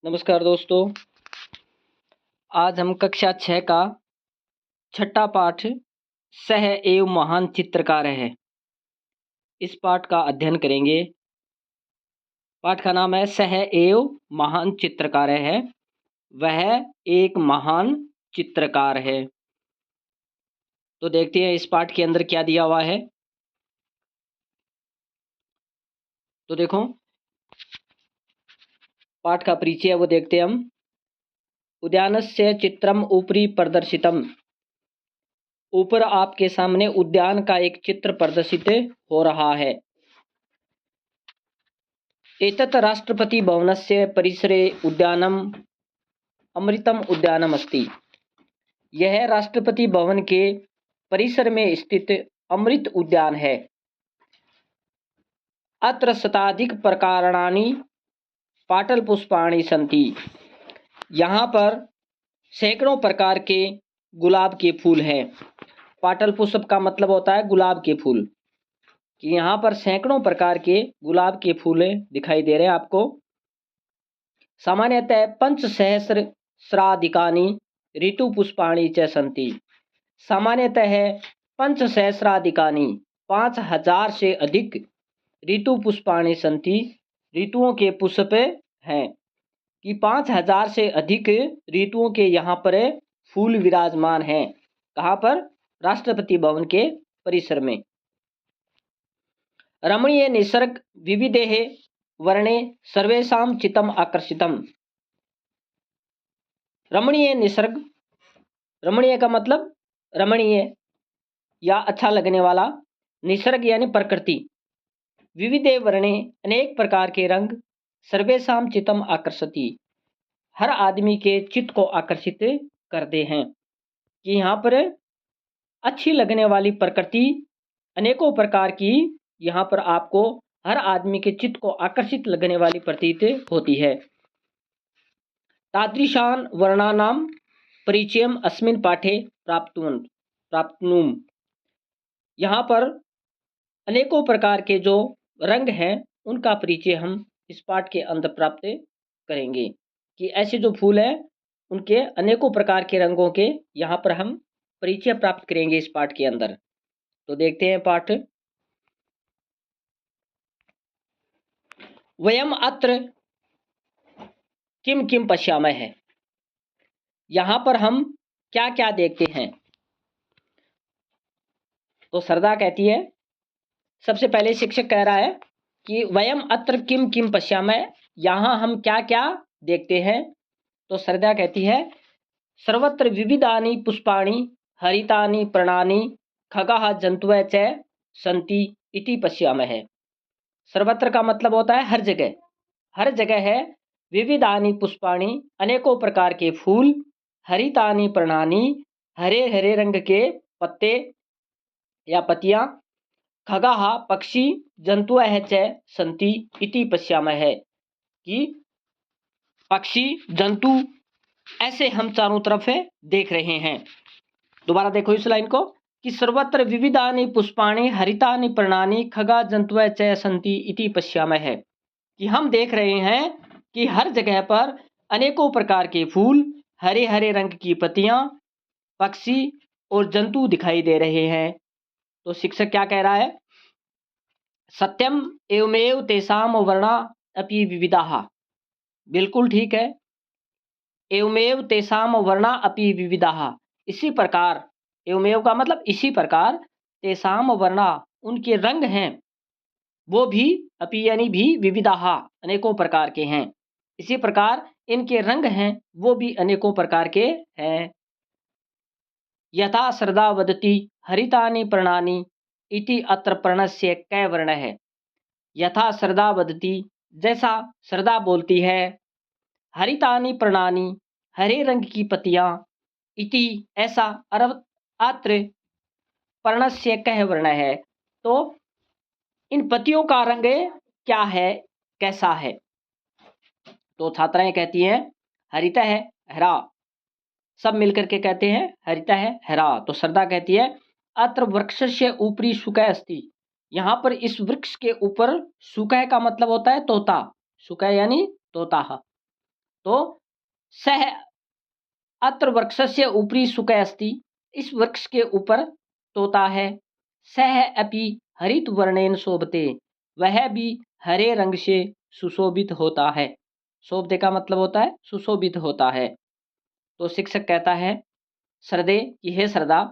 नमस्कार दोस्तों। आज हम कक्षा 6 का छठा पाठ सह एवं महान चित्रकार है, इस पाठ का अध्ययन करेंगे। पाठ का नाम है सह एवं महान चित्रकार है। वह एक महान चित्रकार है। तो देखते हैं इस पाठ के अंदर क्या दिया हुआ है। तो देखो, पाठ का परिचय है वो देखते हैं हम। उद्यानस्य चित्रम ऊपरी प्रदर्शितम। ऊपर आपके सामने उद्यान का एक चित्र प्रदर्शित हो रहा है। एतत् राष्ट्रपति भवनस्य परिसरे उद्यानम अमृतम उद्यानम अस्ति। यह राष्ट्रपति भवन के परिसर में स्थित अमृत उद्यान है। अत्र शताधिक प्रकारणानि पाटल पुष्पाणि सन्ति। यहाँ पर सैकड़ों प्रकार के गुलाब के फूल हैं। पाटल पुष्प का मतलब होता है गुलाब के फूल। कि यहाँ पर सैकड़ों प्रकार के गुलाब के फूल दिखाई दे रहे हैं आपको। सामान्यतः 5,000,000 ऋतु पुष्पाणि च सन्ति। सामान्यतः 5,000,000 5,000 से अधिक ऋतु पुष्पाणि सन्ति। ऋतुओं के पुष्प हैं कि 5,000 से अधिक ऋतुओं के यहाँ पर फूल विराजमान हैं। कहाँ पर? राष्ट्रपति भवन के परिसर में। रमणीय निसर्ग विविधेः वर्णे सर्वेषां चित्तम् आकर्षितम्। रमणीय निसर्ग, रमणीय का मतलब रमणीय या अच्छा लगने वाला, निसर्ग यानी प्रकृति। विविधे वर्णे अनेक प्रकार के रंग, सर्वेषां चित्तम् आकर्षति हर आदमी के चित्त को आकर्षित करते हैं। कि यहाँ पर अच्छी लगने वाली प्रकृति अनेकों प्रकार की यहाँ पर आपको हर आदमी के चित्त को आकर्षित लगने वाली प्रतीत होती है। तादृशान वर्णानां परिचयम अस्मिन् पाठे प्राप्नुम। यहाँ पर अनेकों प्रकार के जो रंग हैं उनका परिचय हम इस पाठ के अंदर प्राप्त करेंगे। कि ऐसे जो फूल हैं उनके अनेकों प्रकार के रंगों के यहाँ पर हम परिचय प्राप्त करेंगे इस पाठ के अंदर। तो देखते हैं पाठ। वयम अत्र किम किम पश्यामः है। यहाँ पर हम क्या क्या देखते हैं। तो सरदा कहती है, सबसे पहले शिक्षक कह रहा है कि वयम अत्र किम किम पश्यामः, यहाँ हम क्या क्या देखते हैं। तो सरदा कहती है, सर्वत्र विविधानि पुष्पाणि हरितानि पर्णानि खगाः जन्तवः च सन्ति इति पश्यामः। सर्वत्र का मतलब होता है हर जगह। हर जगह है विविधानि पुष्पाणि, अनेकों प्रकार के फूल, हरितानि पर्णानि, हरे हरे रंग के पत्ते या पत्तियां, खगाः पक्षी, जंतुः च सन्ति इति पश्यामः। कि पक्षी जंतु ऐसे हम चारों तरफ देख रहे हैं। दोबारा देखो इस लाइन को कि सर्वत्र विविधानि पुष्पाणि हरितानि पर्णानि खगा जंतुः च सन्ति इति पश्यामः। कि हम देख रहे हैं कि हर जगह पर अनेकों प्रकार के फूल, हरे हरे रंग की पत्तियां, पक्षी और जंतु दिखाई दे रहे हैं। तो शिक्षक क्या कह रहा है? सत्यम एवमेव तेषाम वर्णा अपि विविधाः। बिल्कुल ठीक है। एवमेव तेषाम वर्णा अपि विविधाः, इसी प्रकार, एवमेव का मतलब इसी प्रकार, तेषाम वर्णा उनके रंग हैं वो भी अपि यानी भी विविधाः अनेकों प्रकार के हैं। इसी प्रकार इनके रंग हैं वो भी अनेकों प्रकार के हैं। यथा सरदा वदति हरितानि पर्णानि इति अत्र पर्णस्य कै वर्ण है। यथा सरदा वदति, जैसा सरदा बोलती है, हरितानि पर्णानि हरे रंग की पत्तियां, इति ऐसा, अत्र पर्णस्य कह वर्ण है, तो इन पत्तियों का रंग क्या है, कैसा है। तो छात्राएं कहती हैं हरिता है हरा, सब मिलकर के कहते हैं हरिता है हरा। तो सरदा कहती है अत्र वृक्षस्य ऊपरी शुकः अस्ति। यहाँ पर इस वृक्ष के ऊपर, शुकः का मतलब होता है तोता, शुकः यानी तोता। तो सह अत्र वृक्षस्य उपरि शुकः अस्ति, इस वृक्ष के ऊपर तोता है। सह अपि हरित वर्णेन शोभते, वह भी हरे रंग से सुशोभित होता है। शोभते का मतलब होता है सुशोभित होता है। तो शिक्षक कहता है श्रद्धे कि हे श्रद्धा,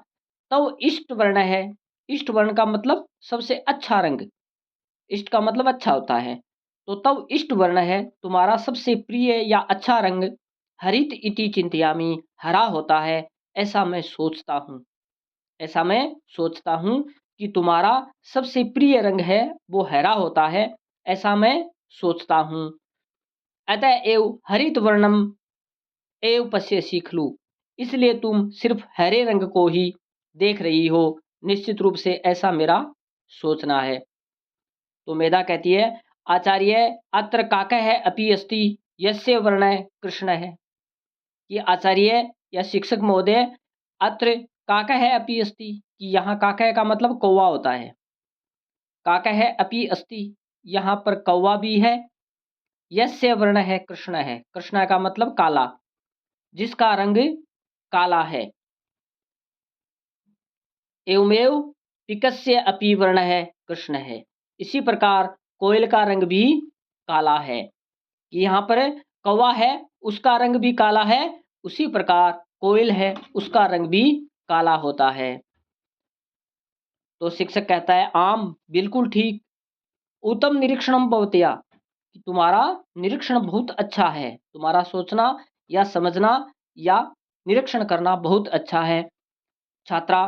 तव इष्ट वर्ण है। इष्ट वर्ण का मतलब सबसे अच्छा रंग, इष्ट का मतलब अच्छा होता है। तो तव इष्ट वर्ण है, तुम्हारा सबसे प्रिय या अच्छा रंग हरित इति चिंतयामि, हरा होता है, ऐसा मैं सोचता हूँ। ऐसा मैं सोचता हूँ कि तुम्हारा सबसे प्रिय रंग है वो हरा होता है, ऐसा मैं सोचता हूँ। अतः एव हरित वर्णम एव पश्यसि खलु, इसलिए तुम सिर्फ हरे रंग को ही देख रही हो, निश्चित रूप से ऐसा मेरा सोचना है। तो मेधा कहती है आचार्य अत्र काकः अपि अस्ति यस्य वर्णः कृष्ण है, कि आचार्य या शिक्षक महोदय अत्र काकः अपि अस्ति, कि यहाँ काकः का मतलब कौवा होता है। काकः अपि अस्ति, यहाँ पर कौवा भी है। यस्य वर्ण है कृष्ण है, कृष्ण का मतलब काला, जिसका रंग काला है। एवमेव पिकस्य अपि वर्ण है कृष्ण है, इसी प्रकार कोयल का रंग भी काला है। कि यहाँ पर कौवा है उसका रंग भी काला है, उसी प्रकार कोयल है उसका रंग भी काला होता है। तो शिक्षक कहता है आम बिल्कुल ठीक, उत्तम निरीक्षणम भवत्या, कि तुम्हारा निरीक्षण बहुत अच्छा है, तुम्हारा सोचना या समझना या निरीक्षण करना बहुत अच्छा है। छात्रा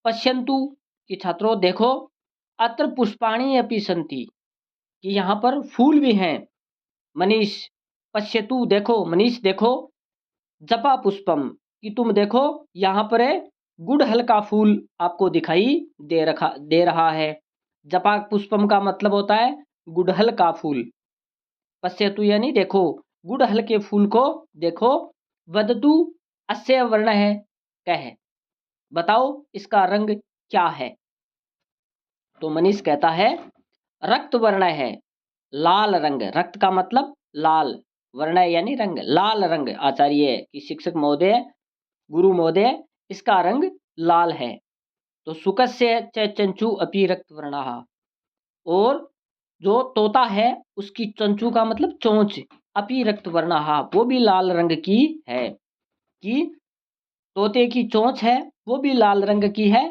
पश्यन्तु, कि छात्रों देखो, अत्र पुष्पाणि अपि सन्ति, कि यहाँ पर फूल भी हैं। मनीष पश्यतु, देखो मनीष देखो, जपा पुष्पम, कि तुम देखो यहाँ पर गुड़हल का फूल आपको दिखाई दे रहा है। जपा पुष्पम का मतलब होता है गुड़हल का फूल। पश्यतु यानी देखो, गुड़हल के फूल को देखो। वदतु अस्य वर्ण है कह, बताओ इसका रंग क्या है। तो मनीष कहता है रक्त वर्ण है, लाल रंग, रक्त का मतलब लाल, वर्ण यानी रंग, लाल रंग। आचार्य की शिक्षक महोदय, गुरु महोदय, इसका रंग लाल है। तो शुकस्य च चंचु अपि रक्त वर्णः, और जो तोता है उसकी चंचू का मतलब चोंच, अपि रक्त वर्णः, वो भी लाल रंग की है। कि तोते की चोंच है वो भी लाल रंग की है,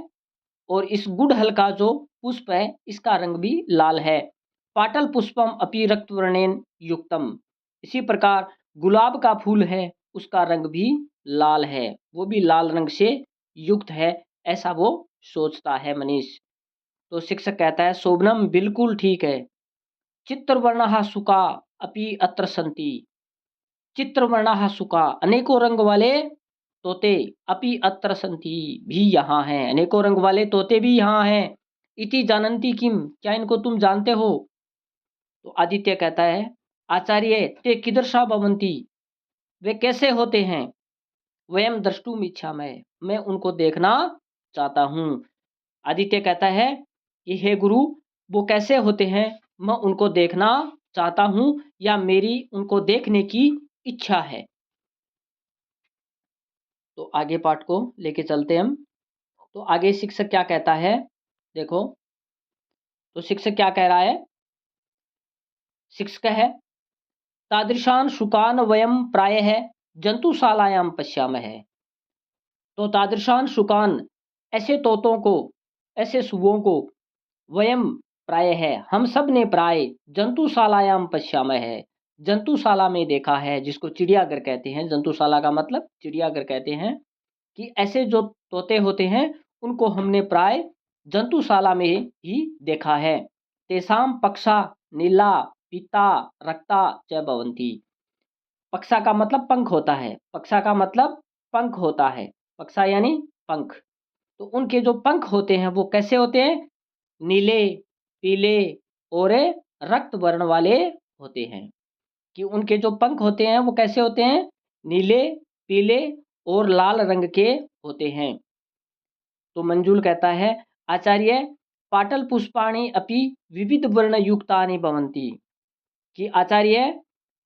और इस गुड़हल का जो पुष्प है इसका रंग भी लाल है। पाटल पुष्पम अपि रक्त वर्णेन युक्तम, इसी प्रकार गुलाब का फूल है उसका रंग भी लाल है, वो भी लाल रंग से युक्त है, ऐसा वो सोचता है मनीष। तो शिक्षक कहता है शोभनम बिल्कुल ठीक है। चित्रवर्णः शुका अपि अत्र सन्ति, चित्रवर्णः शुका, अनेकों रंग वाले तोते, अपि अत्र सन्ति, भी यहाँ हैं, अनेकों रंग वाले तोते भी यहाँ हैं। इति जानन्ति किम, क्या इनको तुम जानते हो। तो आदित्य कहता है आचार्य ते कीदृशा भवन्ति, वे कैसे होते हैं। वयम द्रष्टुम इच्छामः, मैं उनको देखना चाहता हूँ। आदित्य कहता है कि हे गुरु, वो कैसे होते हैं मैं उनको देखना चाहता हूँ, या मेरी उनको देखने की इच्छा है। तो आगे पाठ को लेके चलते हैं हम। तो आगे शिक्षक क्या कहता है देखो। तो शिक्षक क्या कह रहा है, शिक्षक है तादृशान शुकान वयम प्रायः जंतुशालायाम पश्यामः। तो तादृशान शुकान, ऐसे तोतों को, ऐसे सुअों को, वयम प्रायः, हम सब ने प्राय, जंतुशालायाम पश्यामः, जंतुशाला में देखा है, जिसको चिड़ियाघर कहते हैं। जंतुशाला का मतलब चिड़ियाघर कहते हैं। कि ऐसे जो तोते होते हैं उनको हमने प्राय जंतुशाला में ही देखा है। तेसाम पक्षा नीला पीता रक्ता च भवन्ति, पक्षा का मतलब पंख होता है, पक्षा का मतलब पंख होता है, पक्षा यानी पंख। तो उनके जो पंख होते हैं वो कैसे होते हैं, नीले, पीले और रक्त वर्ण वाले होते हैं। कि उनके जो पंख होते हैं वो कैसे होते हैं, नीले, पीले और लाल रंग के होते हैं। तो मंजूल कहता है आचार्य पाटल पुष्पाणि अपि विविध वर्ण युक्तानि भवन्ति, कि आचार्य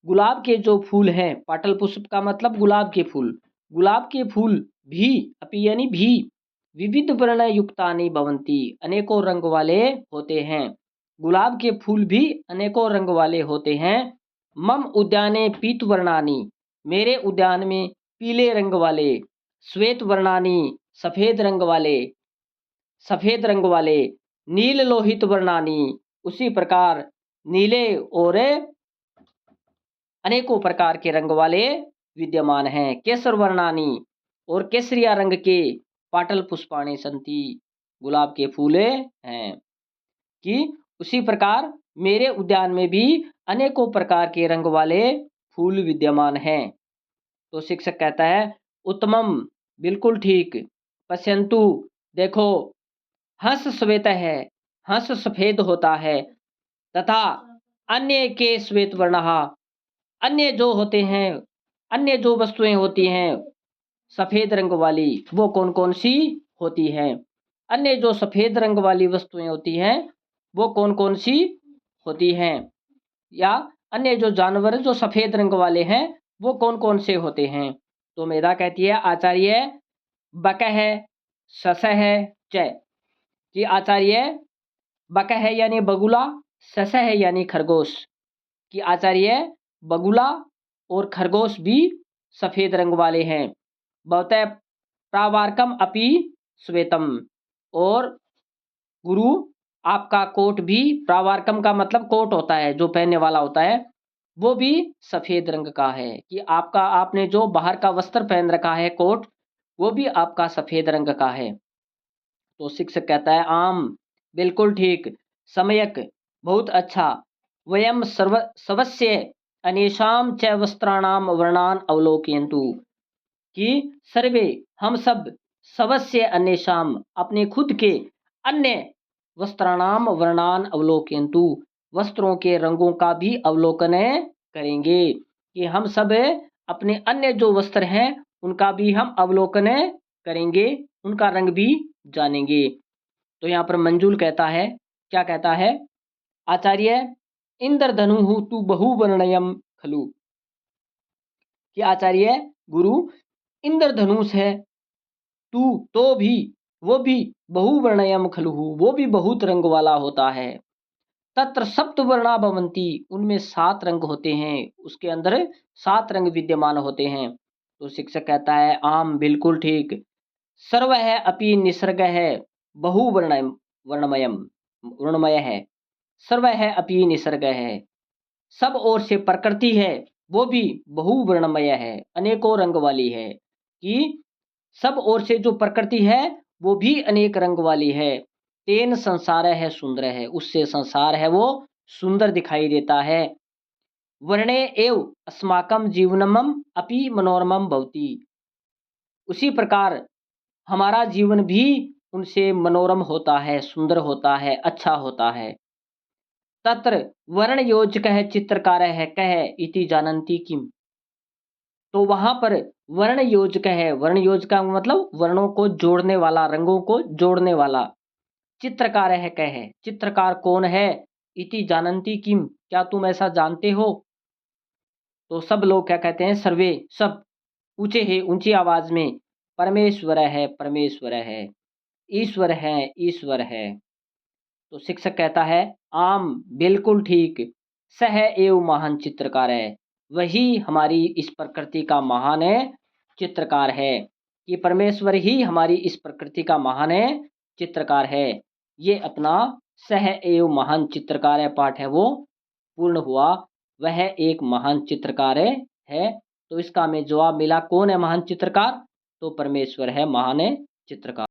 गुलाब के जो फूल हैं, पाटल पुष्प का मतलब गुलाब के फूल, गुलाब के फूल भी अपि यानी भी विविध वर्ण युक्तानि भवन्ति, अनेकों रंग वाले होते हैं। गुलाब के फूल भी अनेकों रंग वाले होते हैं। मम उद्याने पीत वर्णानि, मेरे उद्यान में पीले रंग वाले, श्वेत वर्णानि सफेद रंग वाले, सफेद रंग वाले, नील लोहित वर्णानि उसी प्रकार नीले और अनेकों प्रकार के रंग वाले विद्यमान हैं। केसर वर्णानि और केसरिया रंग के पाटल पुष्पाणि संति, गुलाब के फूल हैं। कि उसी प्रकार मेरे उद्यान में भी अनेकों प्रकार के रंग वाले फूल विद्यमान हैं। तो शिक्षक कहता है उत्तमम बिल्कुल ठीक, पश्यन्तु देखो, हंस श्वेत है, हंस सफेद होता है, तथा अन्य के श्वेत वर्णः, अन्य जो होते हैं, अन्य जो वस्तुएं होती हैं सफेद रंग वाली, वो कौन कौन सी होती हैं? अन्य जो सफेद रंग वाली वस्तुएं होती हैं वो कौन कौन सी होती हैं? या अन्य जो जानवर जो सफेद रंग वाले हैं वो कौन कौन से होते हैं? तो मेधा कहती है आचार्य बकह ससह च, कि आचार्य बकह यानी बगुला, ससह यानी खरगोश, कि आचार्य बगुला और खरगोश भी सफेद रंग वाले हैं। भवतः प्रावारकम अपि श्वेतम, और गुरु आपका कोट भी, प्रावारकम का मतलब कोट होता है जो पहनने वाला होता है, वो भी सफेद रंग का है। कि आपका, आपने जो बाहर का वस्त्र पहन रखा है कोट, वो भी आपका सफेद रंग का है। तो शिक्षक कहता है आम बिल्कुल ठीक, सम्यक बहुत अच्छा, वयम सर्वस्य अनेषाम च वस्त्राणाम वर्णान अवलोकयन्तु, कि सर्वे हम सब, सर्वस्य अन्येषाम अपने खुद के, अन्य वस्त्राणाम वर्णान अवलोकयन्तु वस्त्रों के रंगों का भी अवलोकन करेंगे। कि हम सब अपने अन्य जो वस्त्र हैं उनका भी हम अवलोकन करेंगे, उनका रंग भी जानेंगे। तो यहाँ पर मंजूल कहता है, क्या कहता है? आचार्य इंद्रधनु तु बहुवर्णयम खलु, कि आचार्य गुरु इंद्रधनुष है, तू तो भी, वो भी बहुवर्णयम खलु, वो भी बहुत रंग वाला होता है। तत्र सप्तवर्णा भवन्ति, उनमें 7 रंग होते हैं, उसके अंदर 7 रंग विद्यमान होते हैं। तो शिक्षक कहता है आम बिल्कुल ठीक, सर्व है अपि निसर्ग है बहुवर्ण वर्णमयम, वर्णमय है, सर्व है अपि निसर्ग है, सब ओर से प्रकृति है वो भी बहुवर्णमय है, अनेकों रंग वाली है। कि सब ओर से जो प्रकृति है वो भी अनेक रंग वाली है। तेन संसार है सुंदर है, उससे संसार है वो सुंदर दिखाई देता है। वर्णे एव अस्माकम जीवनमम अपि मनोरमम भवति, उसी प्रकार हमारा जीवन भी उनसे मनोरम होता है, सुंदर होता है, अच्छा होता है। तत्र वर्ण योजक है चित्रकार है कह इति जानन्ति किम, तो वहां पर वर्ण योजक है, वर्ण योजक का मतलब वर्णों को जोड़ने वाला, रंगों को जोड़ने वाला, चित्रकार है कह, चित्रकार कौन है, इति जानन्ति किम, क्या तुम ऐसा जानते हो? तो सब लोग क्या कहते हैं, सर्वे सब ऊंचे है, ऊंची आवाज में परमेश्वर है, परमेश्वर है, ईश्वर है, ईश्वर है। तो शिक्षक कहता है आम बिल्कुल ठीक, सह एव महान चित्रकार है, वही हमारी इस प्रकृति का महान चित्रकार है। कि परमेश्वर ही हमारी इस प्रकृति का महान चित्रकार है। ये अपना सह एव महान चित्रकार है पाठ है वो पूर्ण हुआ, वह एक महान चित्रकार है। तो इसका हमें जवाब मिला, कौन है महान चित्रकार? तो परमेश्वर है महान चित्रकार।